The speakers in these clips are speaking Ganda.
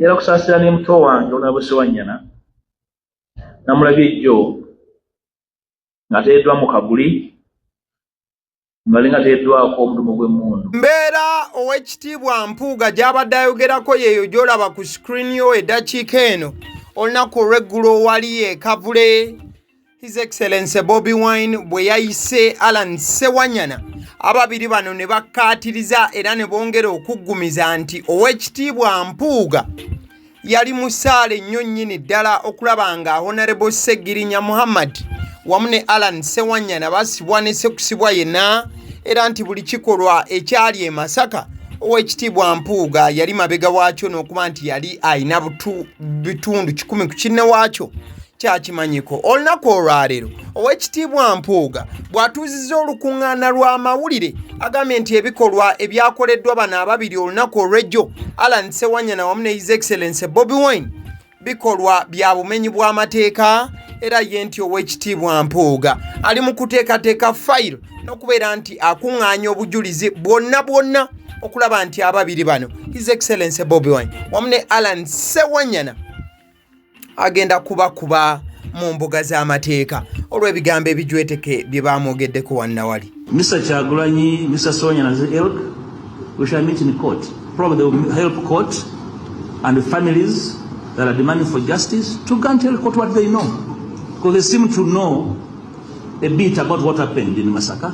Yera kusaasira ne muto wange onabo Sewanyana namulabye ejjo ng'ateereddwa mu kaguli ngalinga ateereddwako omudumu gw'emmundu. Mbeera ow'ekitiibwa Mpuuga gy'abadde ayogerako yeeyo gy'olaba ku screen yo eddakiika eno olunaku olw'eggulo wali e Kavule His Excellency Bobi Wine bwe yayise Alan Sewanyana ababiri bano ne bakkaatiriza era ne bongera okuggumiza nti ow'ekitiibwa Mpuuga yali musaale nnyo nnyini ddala okulaba nga Honorable Segirinya Muhammad wamu ne Alan Sewanyana basibwa ne sekusibwa yenna era nti buli kikolwa ekyali e Masaka ow'ekitiibwa Mpuuga yali mabega waakyo n'okuba nti yali ayina bitundu 10 ku kinne waakyo kyakimanyiko. Olunaku olwaleero ow'ekitiibwa Mpuuga bw'atuuzizza olukuŋŋaana lw'amawulire agambye nti ebikolwa ebyakoleddwa bano ababiri olunaku olw'ejjo Alan Sewanyana wamu ne His Excellency Bobi Wine bikolwa bya bumenyi bw'amateeka era ye nti ow'ekitiibwa Mpuuga ali mu kuteekateeka fayiro n'okubeera nti akuŋŋaanya obujulizi bwonna okulaba nti ababiri bano His Excellency Bobi Wine wamu ne Alan Sewanyana agenda kuba mu mbuga z'amateeka olw'ebigambo ebijweteke bye bamwogeddeko wannawali. Mr. Kyagulanyi, Mr. Sewanyana's ilk, we shall meet in court. Probably they will help court and the families that are demanding for justice to go and tell court what they know. Because they seem to know a bit about what happened in Masaka.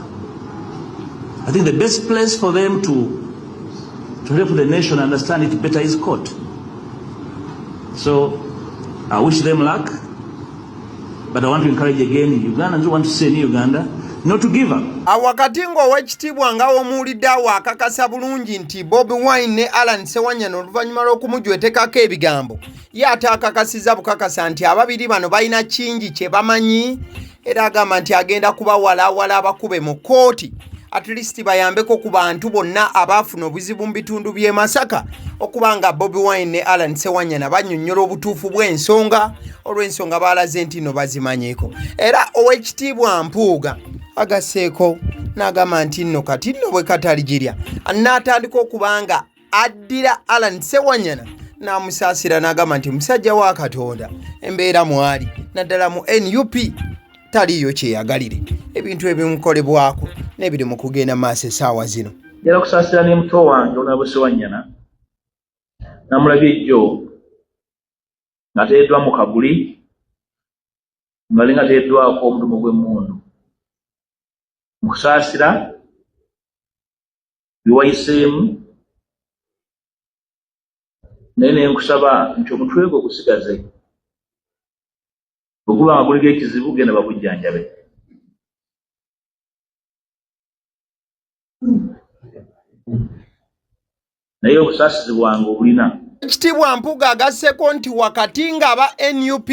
I think the best place for them to help the nation understand it better is court. So I wish them luck, but I want to encourage again Ugandans who want to stay in Uganda not to give up. Awakati ng'ow'ekitiibwa nga omuwulidde awo akakasa bulungi nti Bobi Wine ne Alan Sewanyana oluvannyuma lw'okumujwetekako ebigambo ye ate akakasiza bukakasa nti ababiri bano balina kingi kye bamanyi era agamba nti agenda kubawalawala abakube mu kooti at least bayambeko ku bantu bonna abaafuna obuzibu mu bitundu by'e Masaka okuba nga Bobi Wine ne Alan Sewanyana bannyonnyola obutuufu bw'ensonga olw'ensonga baalaze nti no bazimanyiiko. Era ow'ekitiibwa Mpuuga agaseeko n'agamba nti nno kati nno bwe katali girya n'atandika okuba nga addira Alan Sewanyana n'amusaasira n'agamba nti musajja wa Katonda embeera mwali naddala mu NUP taliyo kyeyagalire ebintu ebimukolebwako n'ebiri mu kugenda maaso essaawa zino. Yera kusaasira ne muto wange onabo Sewanyana namulabye ejjo ng'ateereddwa mu kaguli ngalinga ateereddwako omudumu gw'emmundu mu kusaasira biwayiseemu naye ne nkusaba nti omutwe gwe gusigaze bwe nga guliko ekizibu genda babujjanjabe. Naye obusaasizi bwange obulina. Ekitiibwa Mpuuga agasseeko nti wakati ng'aba NUP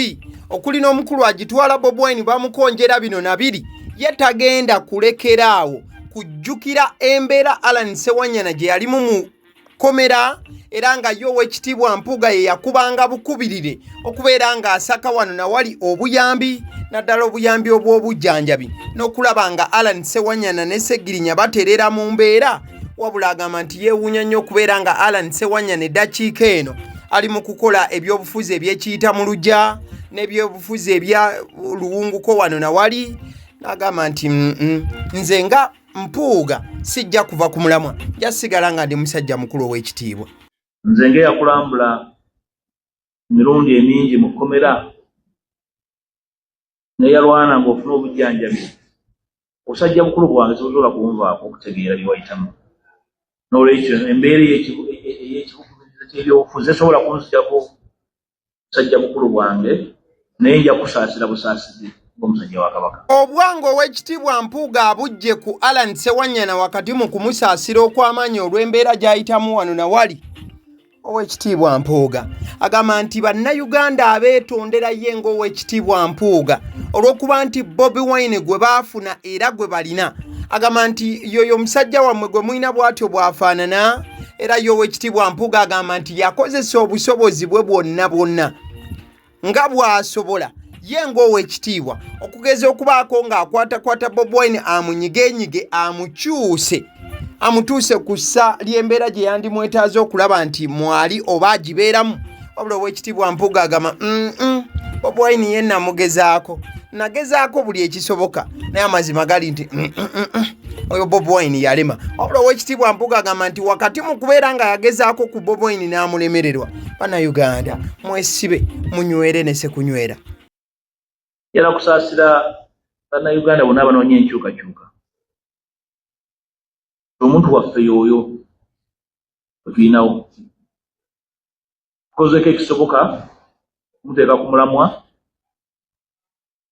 okuli n'omukulu Atwala Bobi Wine bamukonjera bino na biri ye tagenda kulekeraawo kujjukira embeera Alan Sewanyana gye yalimu mu komera era nga yo ow'ekitiibwa Mpuuga ye yakubanga bukubirire okubeera ng'asaka wano na wali obuyambi naddala obuyambi obw'obujjanjabi n'okulaba nga Alan Sewanyana ne Segirinya baterera mu mbeera wabula agamba nti yeewuunya nnyo okubeera nga Alan Sewanyana eddakiika eno ali mu kukola ebyobufuzi ebyekiyita mu luggya n'ebyobufuzi ebya luwunguko wano na wali n'agamba nti nze nga Mpuuga sijja kuva ku mulamwa jasigala nga ndi musajja mukulu ow'ekitiibwa. Nze ngeyakulambula mirundi emingi mu kkomera neyalwana ng'ofuna obujjanjabi osajja bukulu bwange sibusobola kunvaako okutegeera bye wayitamu n'olwekyo embeera ey'ekibukubiriza ky'ebyobufuzi esobola kunzijjako musajja bukulu bwange naye nja kusaasira busaasizi bw'omusajja wa Kabaka. Obwangu ow'ekitiibwa Mpuuga abujje ku Alan Sewanyana wakati mu kumusaasira okw'amaanyi olw'embeera gy'ayitamu wano na wali. Ow'ekitiibwa Mpuuga agamba nti bannayuganda abeetondera ye ng'ow'ekitiibwa Mpuuga olw'okuba nti Bobi Wine gwe baafuna era gwe balina. Agamba nti yoyo musajja wammwe gwe mulina bw'atyo bw'afaanana era ye ow'ekitiibwa Mpuuga agamba nti yakozesa obusobozi bwe bwonna nga bw'asobola ye ng'ow'ekitiibwa okugeza okubaako ng'akwatakwata Bobi Wine amunyigenyige amutuuse ku ssa ly'embeera gye yandimwetaaza okulaba nti mwali oba agibeeramu wabula Oweekitiibwa Mpuuga agamba Bobi Wine yenna mugezaako nagezaako buli ekisoboka naye amazima gali nti oyo Bobi Wine yalema. Wabula Oweekitiibwa Mpuuga agamba nti wakati mu kubeera nga yagezaako ku Bobi Wine n'amulemererwa, Bannayuganda mwesibe munywere ne sekunywera. Yala kusaasira Bannayuganda bonna abanoonya enkyukakyuka. Omuntu waffe y'oyo tuyinawo tukozeeko ekisoboka muteeka ku mulamwa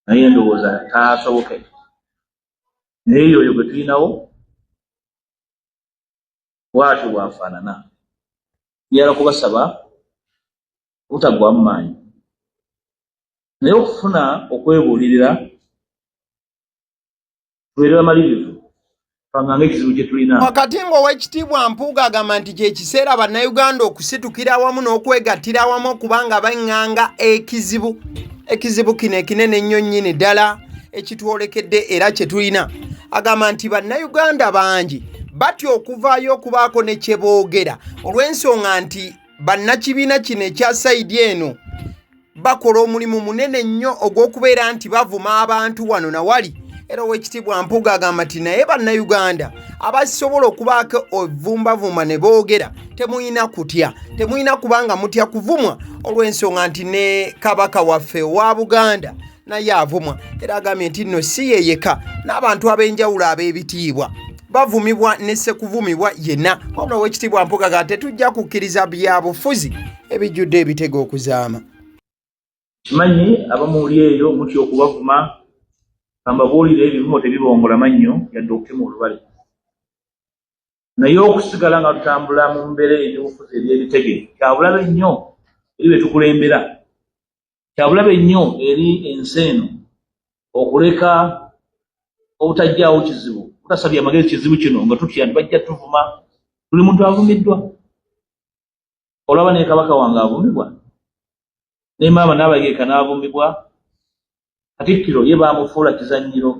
naye ndowooza taasoboke. Naye yoyo gwe tuyinawo bw'atyo bwafaanana. Njagala kubasaba obutaggwaamu maanyi naye okufuna okwebuulirira tubeere bamalirivu twanganga ekizibu kye tulina. Wakati ng'Oweekitiibwa Mpuuga agamba nti kye kiseera Bannayuganda okusitukira awamu n'okwegattira awamu okubanga baŋŋanga ekizibu kino ekinene ennyo nnyini ddala ekitwolekedde era kye tulina. Agamba nti Bannayuganda bangi batya okuvaayo okubaako ne kye boogera olw'ensonga nti bannakibiina kino ekya sayidi eno bakola omulimu munene nnyo ogw'okubeera nti bavuma abantu wano na wali. Era Oweekitiibwa Mpuuga agamba nti naye Bannayuganda abasobola okubaako ovumbavumba ne boogera temuyina kutya, temuyina kubanga mutya kuvumwa olw'ensonga nti ne Kabaka waffe owa Buganda naye avumwa. Era agambye nti nno si ye yekka, n'abantu ab'enjawulo ab'ebitiibwa bavumibwa ne sekuvumibwa yenna. Wabula Oweekitiibwa Mpuuga agamba tetujja kukkiriza byabufuzi ebijjudde ebitego okuzaama. Kimanyi abamuuli eyo mutya okubavuma kambabuulire ebivumo tebibongola mannyo yadde okutema olubale. Naye okusigala nga tutambula mu mbeera ey'ebyobufuzi eby'ebitege kyabulabe nnyo eri be tukulembera, kyabulabe nnyo eri ensi eno okuleka obutajjaawo kizibu, tutasabye amagezi kizibu kino nga tutya nti bajja tuvuma. Buli muntu avumiddwa. Olaba ne Kabaka wange avumibwa, ne maama Naabagereka n'avumibwa, Katikkiro ye baamufuula kizannyiro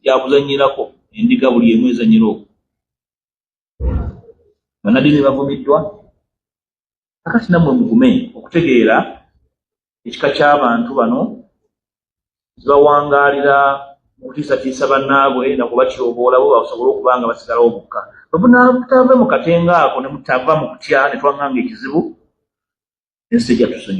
yakuzannyirako endiga buli emu ezannyira okwo. Bannaddiini bavumiddwa. Kakati nammwe mugume okutegeera ekika ky'abantu bano zibawangaalira okutiisatiisa bannaabwe na kubatyoboola bo basobole okuba nga basigalawo bokka. Bwe munaatave mu katenga ako ne mutava mu kutya ne twanganga ekizibu,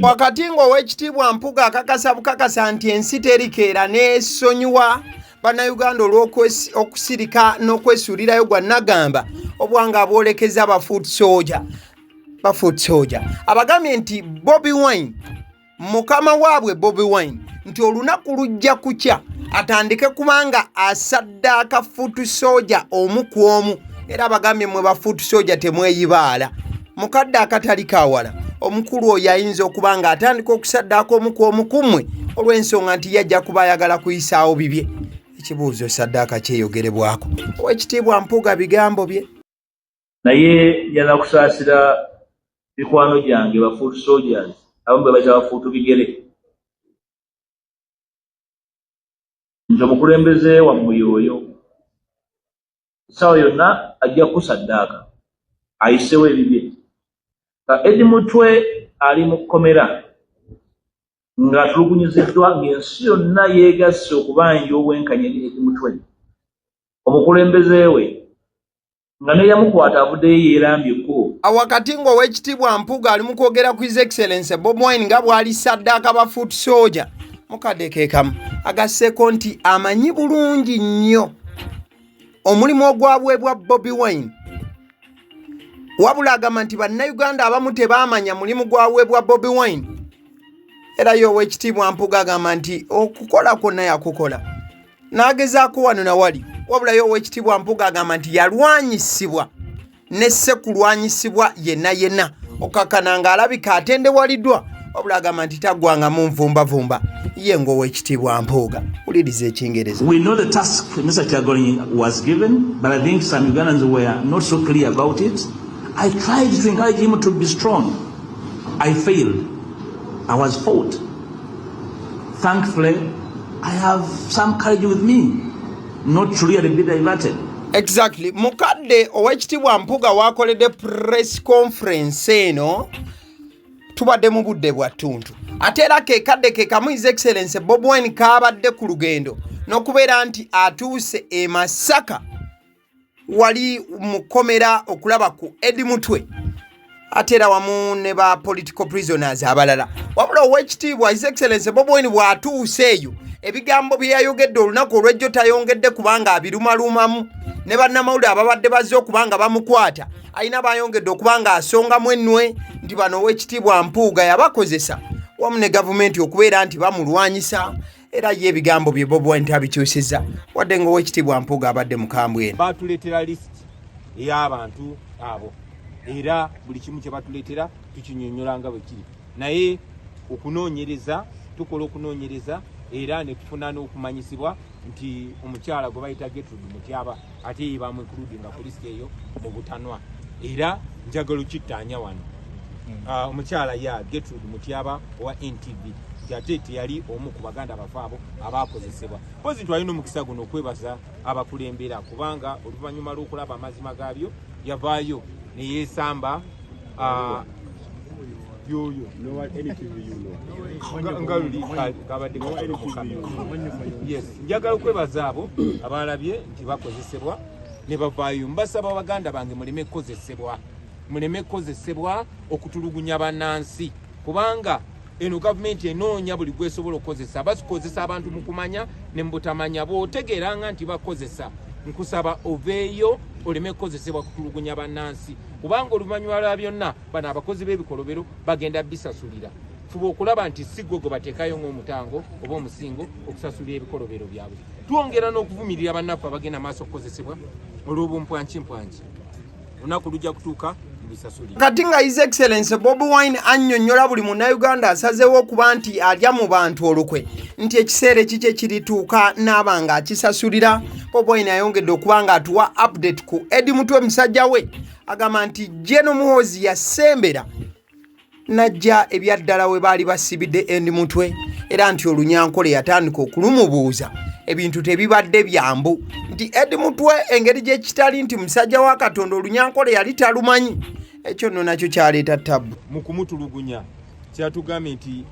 wakati ng'Oweekitiibwa Mpuuga akakasa bukakasa nti ensi terikeera n'esonyiwa Bannayuganda olw'okusirika n'okwesuulirayo gwa Nagamba obwanga abwolekeza bafuut soja. Abagambye nti Bobi Wine, mukama waabwe Bobi Wine, nti olunaku lujja kukya atandike kubanga asaddaaka fuut soja omu ku omu. Era abagambye mwe bafuut soja temweyibaala. Mukadde akatali kawala omukulu oyo ayinza okuba nga atandika okusaddaako omu ku omu kummwe olw'ensonga nti yajja kuba ayagala kuyisaawo bibye. Ekibuuzo saddaaka kyeyogerebwako. Oweekitiibwa Mpuuga bigambo bye. Naye njagala kusaasira mikwano gyange bafuut soldiers abamu be bayita bafuutu bigere nti omukulembeze wammwe y'oyo essaawa yonna ajja kusaddaaka ayisewo ebibye. Eddy Mutwe ali mu kkomera ng'atulugunyiziddwa ng'ensi yonna yeegasse okubanja obwenkanya Eddy Mutwe. Omukulembeze we nga neyamukwata avuddeyo yeerambye ekkubo. Awakati ng'Oweekitiibwa Mpuuga ali mu kwogera ku His Excellency Bobi Wine nga bw'ali saddaaka bafuut soja mukadde keekamu agasseeko nti amanyi bulungi nnyo omulimu ogwabwebwa Bobi Wine. Wabula agamba nti Bannayuganda abamu tebaamanya mulimu gwabwebwa Bobi Wine. Era yo Oweekitiibwa Mpuuga agamba nti okukola kwonna yakukola n'agezaako wano na wali. Wabula yo Oweekitiibwa Mpuuga agamba nti yalwanyisibwa ne ssekulwanyisibwa yenna okakana ng'alabika atendewaliddwa. Wabula agamba nti taggwangamu nvumbavumba ye ng'Oweekitiibwa Mpuuga. Wuliriza Ekingereza. We know the task Mr. Kyagulanyi was given, but I think some Ugandans were not so clear about it. I tried to encourage him to be strong. I failed. I was fought. Thankfully, I have some courage with me, not to really be diverted. Exactly. Mukadde Oweekitiibwa Mpuuga wakoledde press conference eno tubadde mu budde bwa ttuntu ate era keekadde ke kamu His Excellency Bobi Wine kaabadde ku lugendo n'okubeera nti atuuse e Masaka wali mukomera okulaba ku Eddy Mutwe ate era wamu ne ba political prisoners abalala wabula ow'ekitiibwa His Excellency Bobi Wine bw'atuuse eyo ebigambo bye yayogedde olunaku olw'ejjo tayongedde kubanga abirumalumamu ne bannamawulire ababadde bazze okubanga bamukwata alina bayongedde okubanga asongamu ennwe nti bano ow'ekitiibwa Mpuuga yabakozesa wamu ne gavumenti okubeera nti bamulwanyisa era ye ebigambo bye Bobi Wine tabikyusizza wadde nga ow'ekitiibwa Mpuuga abadde mukambwe eno batuleetera list ey'abantu abo era buli kimu kye batuleetera tukinyonnyola nga bwe kiri naye okunoonyereza tukola okunoonyereza era ne tufuna n'okumanyisibwa nti omukyala gwe bayita Gertrude Mutyaba ate ye bamwekuludinga ku lisiti eyo mu butanwa era njagala okittaanya wano omukyala ya Gertrude Mutyaba owa NTV ate teyali omu ku baganda bafe abo abakozesebwa pozi twalina omukisa guno okwebaza abakulembera kubanga oluvannyuma lw'okulaba amazima gaabyo yavaayo ne yeesamba yoyo no NTV ngaluli kabadde yes njagala okwebaza abo abalabye nti bakozesebwa ne bavaayo mbasaba baganda bange muleme kozesebwa okutulugunya bannansi kubanga eno gavumenti enoonya buli gwesobola okukozesa basikozesa abantu mu kumanya ne mu butamanya bw'otegeeranga nti bakozesa nkusaba oveeyo oleme kukozesebwa kutulugunya bannansi kubanga oluvannyuma lwa byonna bano abakozi b'ebikolobero bagenda bisasulira fuba okulaba nti si gwe bateekayo ng'omutango oba omusingo okusasulira ebikolobero byabwe twongera n'okuvumirira bannaffe abagenda maaso okukozesebwa olw'obumpwanki olunaku lujja kutuuka kati nga His Excellency Bobi Wine annyonnyola buli munnayuganda asazeewo okuba nti alya mu bantu olukwe nti ekiseera ekikye kirituuka n'aba nga akisasulira Bobi Wine ayongedde okuba nga atuwa update ku Eddy Mutwe musajja we agamba nti Jeno Muhoozi yasembera najja ebyaddala we baali basibidde Eddy Mutwe era nti olunyankole yatandika okulumubuuza ebintu tebibadde byambu nti Eddy Mutwe engeri gye kitali nti musajja wa Katonda olunyankole yali talumanyi ekyo nno nakyo kyaleeta ttabu mu kumutulugunya kyatugambye nti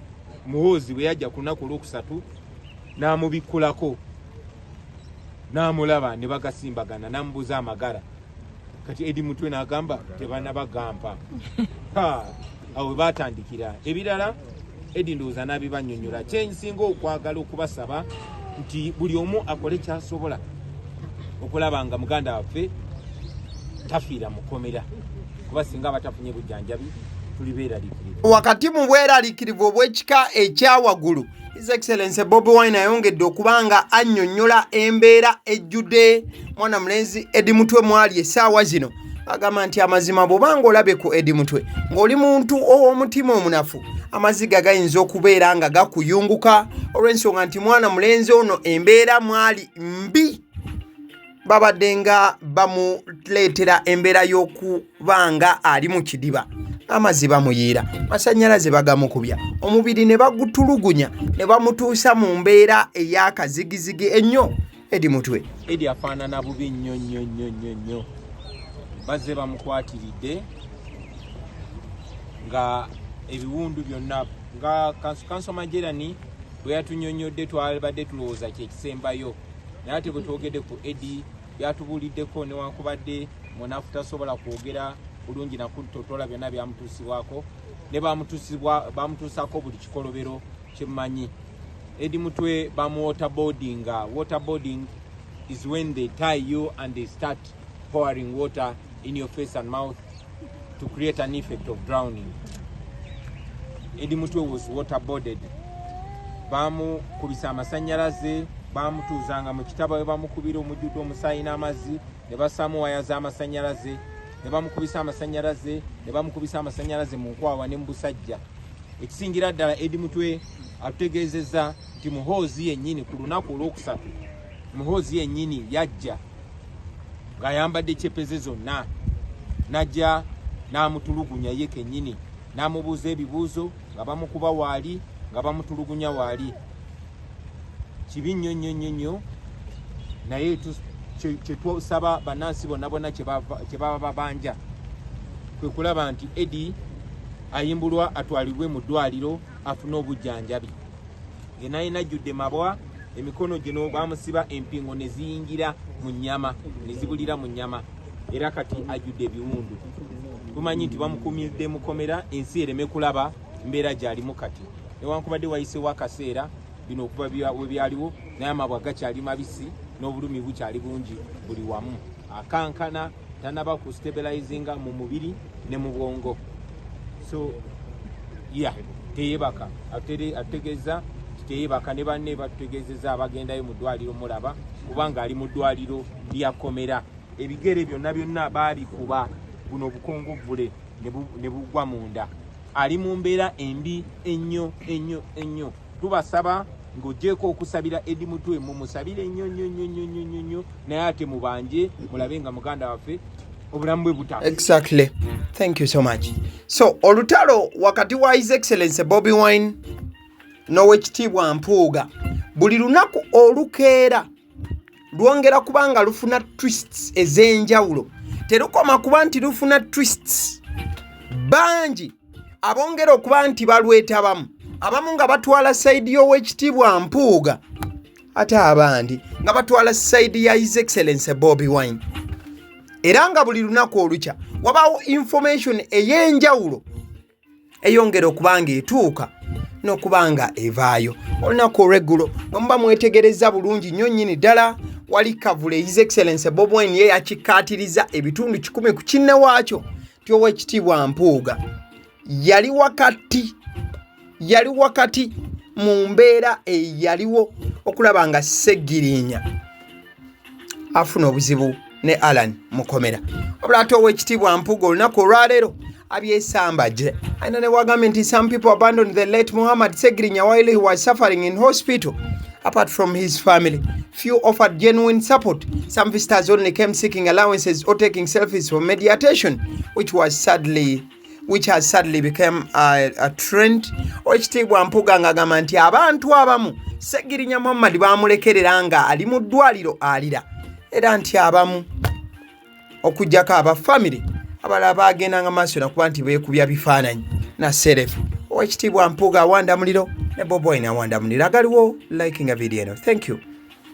Muhoozi bwe yajja ku lunaku olwokusatu n'amubikkulako n'amulaba ne bagasimbagana n'amubuuza amagara kati Eddy Mutwe n'agamba tebanabagampa awo batandikira ebirala Eddy ndowooza n'abibannyonnyola kyensinga okwagala okubasaba nti buli omu akole kyasobola okulaba nga muganda waffe tafiira mukomera kuba singa batafunye bujjanjabi tuli beeraliikirivu wakati mu bweraliikirivu obw'ekika ekyawaggulu His Excellency Bobi Wine ayongedde okuba nga annyonnyola embeera ejjudde mwana mulenzi Eddy Mutwe mwali essaawa zino agamba nti amazima bw'obanga olabe ku Eddy Mutwe ng'oli muntu ow'omutima omunafu amaziga gayinza okubeera nga gakuyunguka olw'ensonga nti mwana mulenzi ono embeera mwali mbi babadde nga bamuleetera embeera y'okuba nga ali mu kidiba amazzi bamuyiira masannyalaze bagamukubya omubiri ne bagutulugunya ne bamutuusa mu mbeera ey'akazigizigi ennyo Eddy Mutwe Eddy afaanana bubi nnyo bazze bamukwatiridde nga ebiwundu byonna nga kanso majerani bwe yatunyonnyodde twabadde tulowooza kyekisembayo naye ate bwe twogedde ku Eddy byatubuuliddeko newankubadde munafu tasobola kwogera bulungi nakutotola byonna byamutuusibwako ne bamutuusako buli kikolobero kyemmanyi Eddy Mutwe waterboardinga. Waterboarding is when they tie you and they start pouring water in your face and mouth to create an effect of drowning. Eddy Mutwe was waterboarded. Bamukubisa amasannyalaze, bamutuuzanga mu kitabo we bamukubira omujjudo omusaayi n'amazzi, ne basaamu waya z'amasannyalaze, ne bamukubisa amasannyalaze mu nkwawa ne mu busajja. Ekisingira ddala Eddy Mutwe atutegeezezza nti Muhoozi yennyini ku lunaku olwokusatu, Muhoozi yennyini yajja ng'ayambadde ekyepeze zonna, najja n'amutulugunya ye kennyini, n'amubuuza ebibuuzo nga bamukuba waali, nga bamutulugunya waali. Kibi nnyo naye kye twasaba bannansi bonna kye baba babanja kwe kulaba nti Eddy ayimbulwa atwalibwe mu ddwaliro afune obujjanjabi. Ngenayina ajjudde mabwa, emikono gino bamusiba empingo ne ziyingira mu nnyama, ne zibulira mu nnyama, era kati ajjudde ebiwundu. Tumanyi nti bamukumidde mukomera ensi ereme kulaba mbeera gy'alimu kati. Newankubadde wayiseewo akaseera bino okuba we byaliwo, naye amabwa gakyali mabisi n'obulumi bukyali bungi buli wamu. Akankana tanaba ku stabilizinga mu mubiri ne mu bwongo. So teyebaka ategeeza teyebaka ne banne batutegeezezza abagendayo mu ddwaliro mulaba kubanga ali mu ddwaliro lyakomera. Ebigere byonna baabikuba buno obukongovvule ne bugwa munda. Ali mu mbeera embi ennyo. Tubasaba ng'oggyeko okusabira Eddy Mutwe mumusabire nnyo naye ate mubanje mulabe nga muganda waffe obulamu bwe butafa. Exactly. Thank you so much. So olutalo wakati wa His Excellency Bobi Wine n'Oweekitiibwa Mpuuga buli lunaku olukeera lwongera kubanga lufuna twists ez'enjawulo. Terukoma kuba nti lufuna twists bangi abongera okuba nti balwetabamu, abamu nga batwala sayidi y'Oweekitiibwa Mpuuga ate abandi nga batwala sayidi ya His Excellency Bobi Wine. Era nga buli lunaku olukya wabaawo information ey'enjawulo eyongera okubanga etuuka n'okubanga evaayo. Olunaku olw'eggulo nga muba mwetegereza bulungi nnyo nnyini ddala wali kavule His Excellency Bobi Wine ye yakikkaatiriza ebitundu 10 ku kinne waakyo nti Oweekitiibwa Mpuuga yali wakati mu mbeera eyaliwo okulaba nga Seggirinya afuna obuzibu ne Alan Mukomera. Wabula ate Oweekitiibwa Mpuuga olunaku olwaleero abyesambajje. Ayina ne wagambye nti some people abandoned the late Muhammad Seggirinya while he was suffering in hospital. Apart from his family, few offered genuine support. Some visitors only came seeking allowances or taking selfies for media attention, which has sadly become a trend. Oweekitiibwa Mpuuga ng'agamba nti abantu abamu Seggirinya Muhammad baamulekerera nga ali mu ddwaliro alira, era nti abamu okuggyako aba family abalala baagendanga maaso nakuba nti beekubya bifaananyi na serefu. Oweekitiibwa Mpuuga awanda muliro ne Bobi Wine awanda muliro. Agaliwo liking a video eno. Thank you.